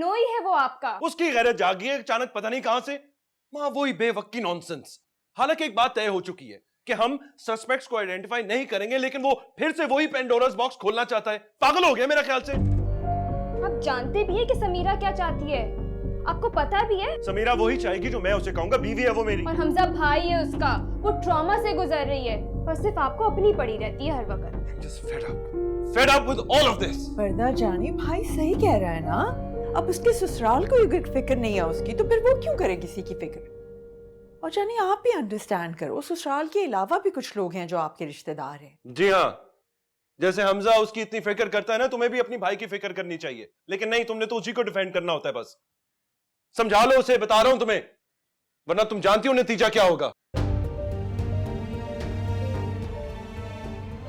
बिनोई है वो आपका। उसकी गैरत जागी है अचानक पता नहीं कहां से। मां वही बेवक्की नॉनसेंस। हालांकि एक बात तय हो चुकी है कि हम सस्पेक्ट्स को आइडेंटिफाई नहीं करेंगे, लेकिन वो फिर से वही पेंडोरास बॉक्स खोलना चाहता है। पागल हो गया मेरा ख्याल से। आप जानते भी है कि समीरा क्या चाहती है, आपको पता भी है। समीरा वही चाहेगी जो मैं उसे कहूंगा, बीवी है वो मेरी। और हमजा भाई है उसका, वो ट्रॉमा से गुजर रही है और सिर्फ आपको अपनी पड़ी रहती है हर वक्त। Just fed up with all of this. वरदा जानी भाई सही कह रहा है ना। अब उसके ससुराल को फिक्र नहीं है उसकी, तो फिर वो क्यों करे किसी की फिक्र। और जानी आप भी अंडरस्टैंड करो, ससुराल के अलावा भी कुछ लोग हैं जो आपके रिश्तेदार हैं। जी हाँ, जैसे हमजा उसकी इतनी फिक्र करता है ना, तुम्हें भी अपनी भाई की फिक्र करनी चाहिए। लेकिन नहीं, तुमने तो उसी को डिफेंड करना होता है। बस समझा लो उसे, बता रहा हूं तुम्हें, वरना तुम जानती हो नतीजा क्या होगा।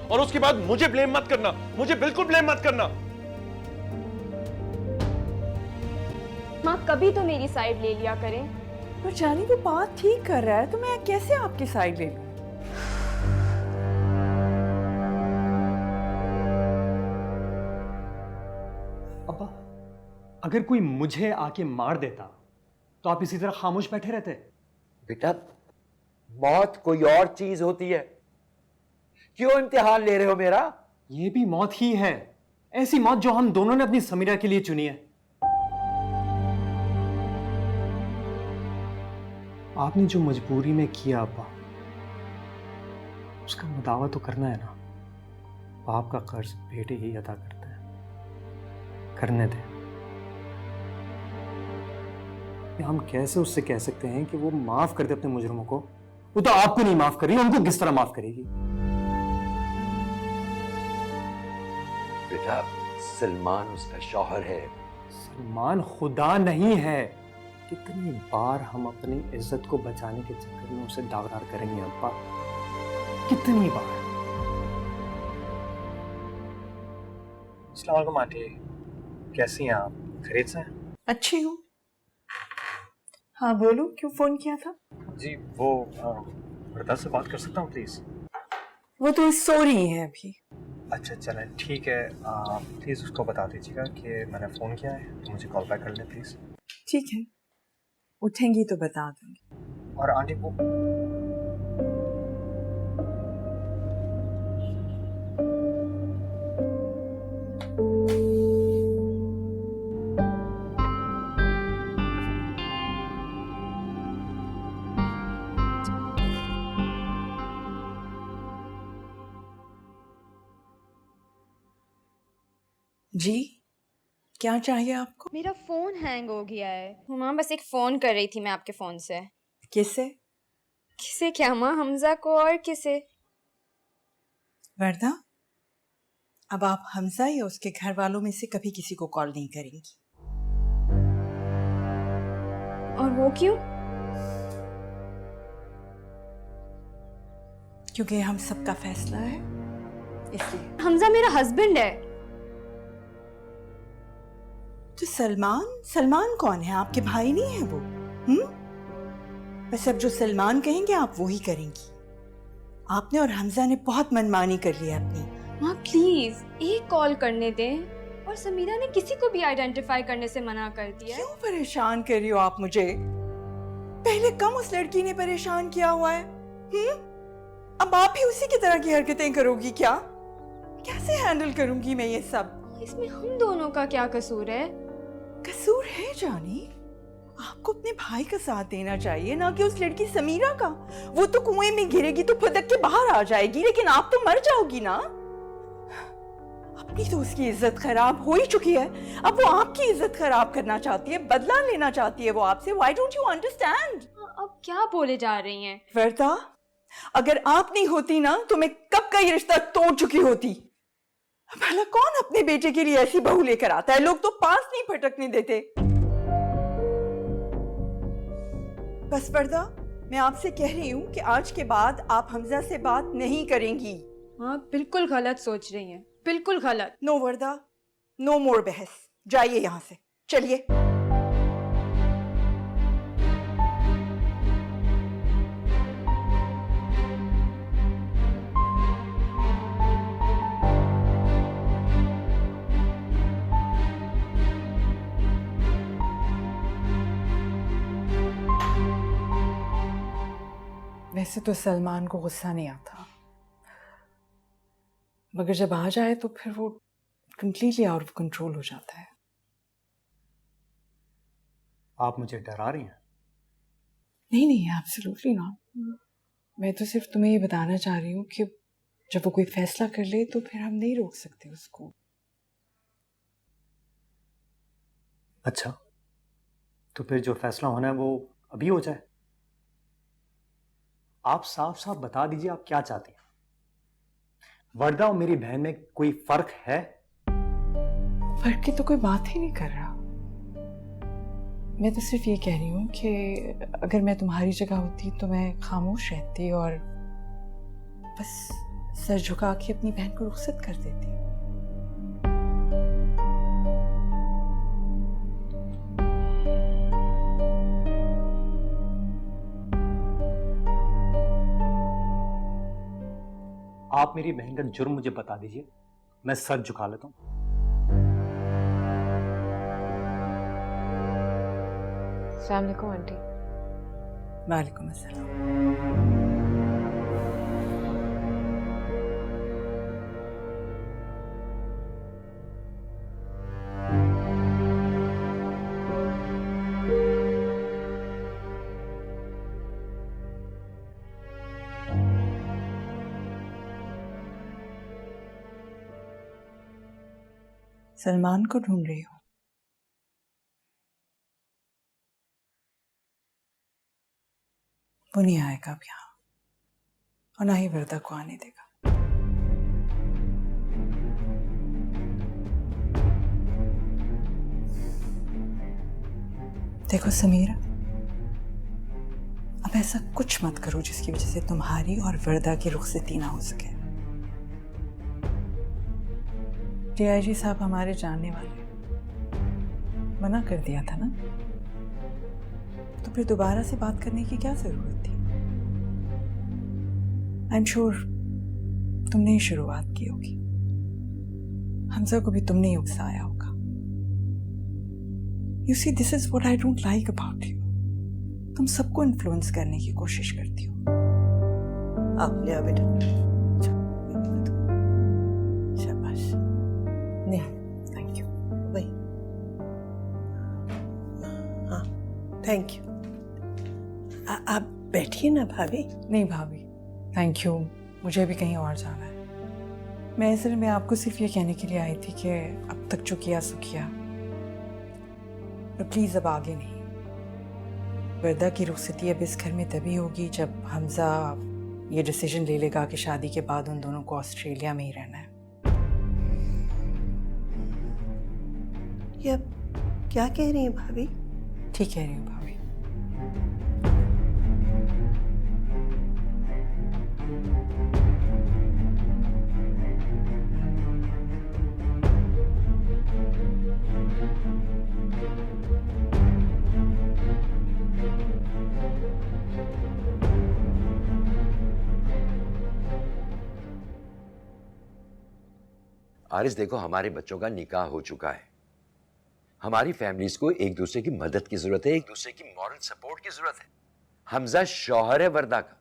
और उसके बाद मुझे ब्लेम मत करना, मुझे बिल्कुल ब्लेम मत करना। माँ कभी तो मेरी साइड ले लिया करें। पर जानी वो बात ठीक कर रहा है, तो मैं कैसे आपकी साइड ले लूं। अब्बा, अगर कोई मुझे आके मार देता तो आप इसी तरह खामोश बैठे रहते? बेटा, मौत कोई और चीज होती है, क्यों इम्तिहान ले रहे हो मेरा? ये भी मौत ही है, ऐसी मौत जो हम दोनों ने अपनी समीरा के लिए चुनी है। आपने जो मजबूरी में किया अब्बा, उसका मुदावा तो करना है ना। बाप का कर्ज बेटे ही अदा करते हैं, करने दे। हम कैसे उससे कह सकते हैं कि वो माफ कर दे अपने मुजरिमों को? वो तो आपको नहीं माफ कर रही, उनको किस तरह माफ करेगी? बेटा, सलमान उसका शौहर है। सलमान खुदा नहीं है। कितनी बार हम अपनी इज्जत को बचाने के चक्कर में उसे दागदार करेंगे अब्बा, कितनी बार। अस्सलाम वालेकुम आंटी, कैसी हैं आप? खैरियत से हैं? अच्छी हूँ। हाँ बोलो, क्यों फोन किया था? जी वो वरदा से बात कर सकता हूँ प्लीज? वो तो सो रही है अभी। अच्छा चलें ठीक है, प्लीज उसको बता दीजिएगा कि मैंने फोन किया है, तो मुझे कॉल बैक कर लें प्लीज। ठीक है, उठेंगी तो बता दूंगी। और आंटी को जी क्या चाहिए आपको? मेरा फोन हैंग हो गया है माँ, बस एक फोन कर रही थी मैं आपके फोन से। किसे? किसे क्या माँ, हमजा को और किसे? वरदा, अब आप हमजा या उसके घर वालों में से कभी किसी को कॉल नहीं करेंगी। और वो क्यों? क्योंकि हम सबका फैसला है, इसलिए। हमजा मेरा हस्बैंड है। तो सलमान कौन है? आपके भाई नहीं है वो? बस अब जो सलमान कहेंगे आप वो ही करेंगी। आपने और हमजा ने बहुत मनमानी कर ली अपनी। माँ प्लीज एक कॉल करने दें। और समीरा ने किसी को भी आइडेंटिफाई करने से मना कर दिया। क्यों परेशान कर रही हो आप मुझे? पहले कम उस लड़की ने परेशान किया हुआ है। अब आप भी उसी की तरह की हरकतें करोगी क्या? कैसे हैंडल करूंगी मैं ये सब? इसमें हम दोनों का क्या कसूर है? कसूर है जानी, आपको अपने भाई का साथ देना चाहिए, ना कि उस लड़की समीरा का। वो तो कुएं में गिरेगी तो फुदक के बाहर आ जाएगी, लेकिन आप तो मर जाओगी ना। अपनी तो उसकी इज्जत खराब हो ही चुकी है, अब वो आपकी इज्जत खराब करना चाहती है, बदला लेना चाहती है वो आपसे। Why don't you understand? अब क्या बोले जा रही हैं? वर्दा, अगर आप नहीं होती ना तो मैं कब का ये रिश्ता तोड़ चुकी होती। भला कौन अपने बेटे के लिए ऐसी बहू लेकर आता है? लोग तो पास नहीं फटकने देते। बस वर्दा, मैं आपसे कह रही हूँ कि आज के बाद आप हमजा से बात नहीं करेंगी। हाँ बिल्कुल गलत सोच रही हैं, बिल्कुल गलत। नो वर्दा, नो मोर बहस। जाइए यहाँ से, चलिए। वैसे तो सलमान को गुस्सा नहीं आता, मगर जब आ जाए तो फिर वो कंप्लीटली आउट ऑफ कंट्रोल हो जाता है। आप मुझे डरा रही हैं? नहीं नहीं, एब्सोल्युटली नॉट। मैं तो सिर्फ तुम्हें ये बताना चाह रही हूँ कि जब वो कोई फैसला कर ले तो फिर हम नहीं रोक सकते उसको। अच्छा, तो फिर जो फैसला होना है वो अभी हो जाए। आप साफ साफ बता दीजिए आप क्या चाहती हैं। वर्दा और मेरी बहन में कोई फर्क है? फर्क की तो कोई बात ही नहीं कर रहा। मैं तो सिर्फ ये कह रही हूँ कि अगर मैं तुम्हारी जगह होती तो मैं खामोश रहती और बस सर झुका के अपनी बहन को रुखसत कर देती। आप मेरी बहन का जुर्म मुझे बता दीजिए, मैं सर झुका लेता हूं। अस्सलाम वालेकुम आंटी। वालेकुम अस्सलाम। सलमान को ढूंढ रही हो? वो नहीं आएगा अब यहाँ और ना ही वर्दा को आने देगा। देखो समीरा, अब ऐसा कुछ मत करो जिसकी वजह से तुम्हारी और वर्दा की रुखसती ना हो सके। डीआईजी साहब हमारे जानने वाले, मना कर दिया था ना, तो फिर दोबारा से बात करने की क्या जरूरत थी? आई एम श्योर तुमने ही शुरुआत की होगी। हमजा को भी तुमने ही उकसाया होगा। You see, this is what I don't like about you. तुम सबको इन्फ्लुएंस करने की कोशिश करती हो। आप ले आओ बेटा। शाबाश। नहीं, थैंक यू। वही, हाँ, थैंक यू। आप बैठिए ना भाभी। नहीं भाभी, थैंक यू, मुझे भी कहीं और जाना है। मैं असल में आपको सिर्फ ये कहने के लिए आई थी कि अब तक जो किया सो किया, तो प्लीज़ अब आगे नहीं। वर्दा की रुखसती अब इस घर में तभी होगी जब हमजा ये डिसीजन ले लेगा कि शादी के बाद उन दोनों को ऑस्ट्रेलिया में ही रहना है। ये अब क्या कह रही हैं भाभी? ठीक कह रही हूँ भाभी। आरिस, देखो, हमारे बच्चों का निकाह हो चुका है। हमारी फैमिलीज को एक दूसरे की मदद की जरूरत है, एक दूसरे की मॉरल सपोर्ट की जरूरत है। हमजा शौहर है वर्दा का,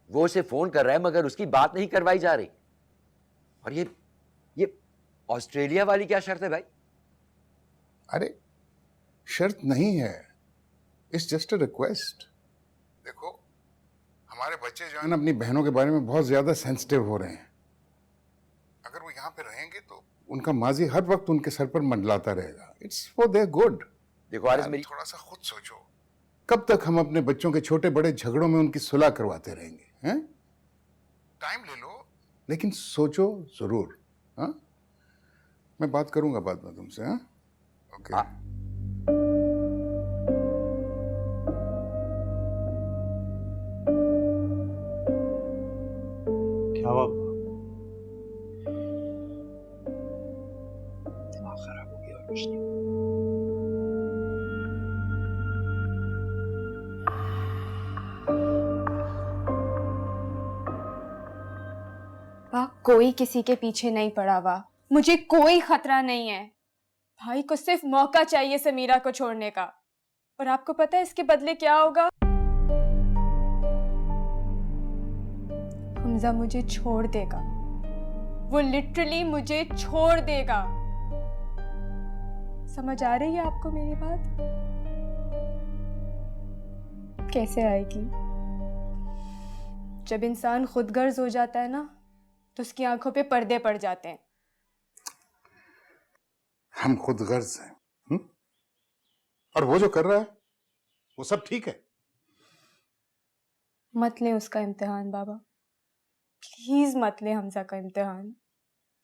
वो उसे फोन कर रहा है मगर उसकी बात नहीं करवाई जा रही। और ये ऑस्ट्रेलिया वाली क्या शर्त है भाई? अरे शर्त नहीं है, इट्स जस्ट अ रिक्वेस्ट। देखो, हमारे बच्चे जो है ना अपनी बहनों के बारे में बहुत ज्यादा सेंसिटिव हो रहे हैं। अगर वो यहाँ पे रहेंगे तो उनका माजी हर वक्त उनके सर पर मंडलाता रहेगा। It's for their good. देखो आरिस, मेरी थोड़ा सा खुद सोचो, कब तक हम अपने बच्चों के छोटे बड़े झगड़ों में उनकी सुलह करवाते रहेंगे? हैं? टाइम ले लो, लेकिन सोचो जरूर। हाँ, मैं बात करूंगा बाद में तुमसे। हाँ, ओके। क्या हुआ? दिमाग खराब हो गया और कुछ नहीं। कोई किसी के पीछे नहीं पड़ा हुआ, मुझे कोई खतरा नहीं है। भाई को सिर्फ मौका चाहिए समीरा को छोड़ने का, और आपको पता है इसके बदले क्या होगा? हमजा मुझे छोड़ देगा, वो लिटरली मुझे छोड़ देगा। समझ आ रही है आपको मेरी बात? कैसे आएगी? जब इंसान खुदगर्ज हो जाता है ना, तो उसकी आंखों पे पर्दे पड़ जाते हैं। हम खुद गर्ज हैं, और वो जो कर रहा है वो सब ठीक है। मत ले उसका इम्तिहान बाबा, प्लीज मत ले हमजा का इम्तिहान,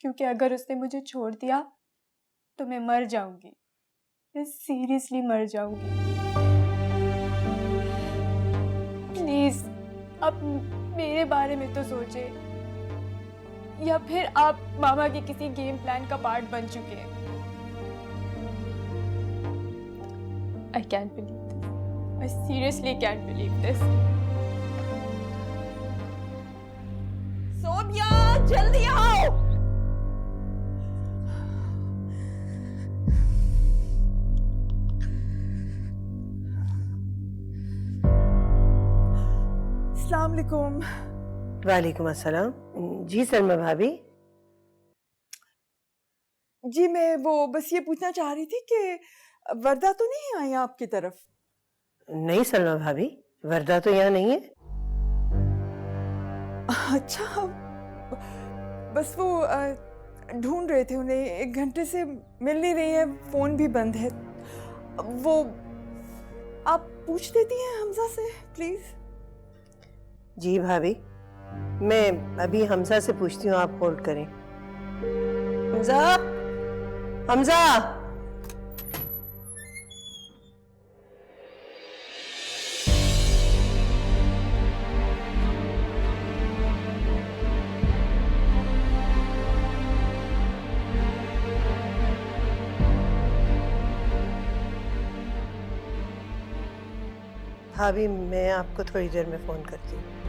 क्योंकि अगर उसने मुझे छोड़ दिया तो मैं मर जाऊंगी, मैं सीरियसली मर जाऊंगी। प्लीज आप मेरे बारे में तो सोचे, या फिर आप मामा के किसी गेम प्लान का पार्ट बन चुके हैं। I can't believe this. I seriously can't believe this. Sonia जल्दी आओ। अस्सलाम वालेकुम। वालेकुम अस्सलाम। जी सलमा भाभी। जी मैं वो बस ये पूछना चाह रही थी कि वर्दा तो नहीं आई आपकी तरफ? नहीं सलमा भाभी, वर्दा तो यहाँ नहीं है। अच्छा, बस वो ढूंढ रहे थे उन्हें, 1 घंटे से मिल नहीं रही है, फोन भी बंद है। वो आप पूछ देती हैं हमजा से प्लीज? जी भाभी, मैं अभी हमजा से पूछती हूँ, आप होल्ड करें। हमजा, हमजा। भाभी मैं आपको थोड़ी देर में फोन करती हूँ।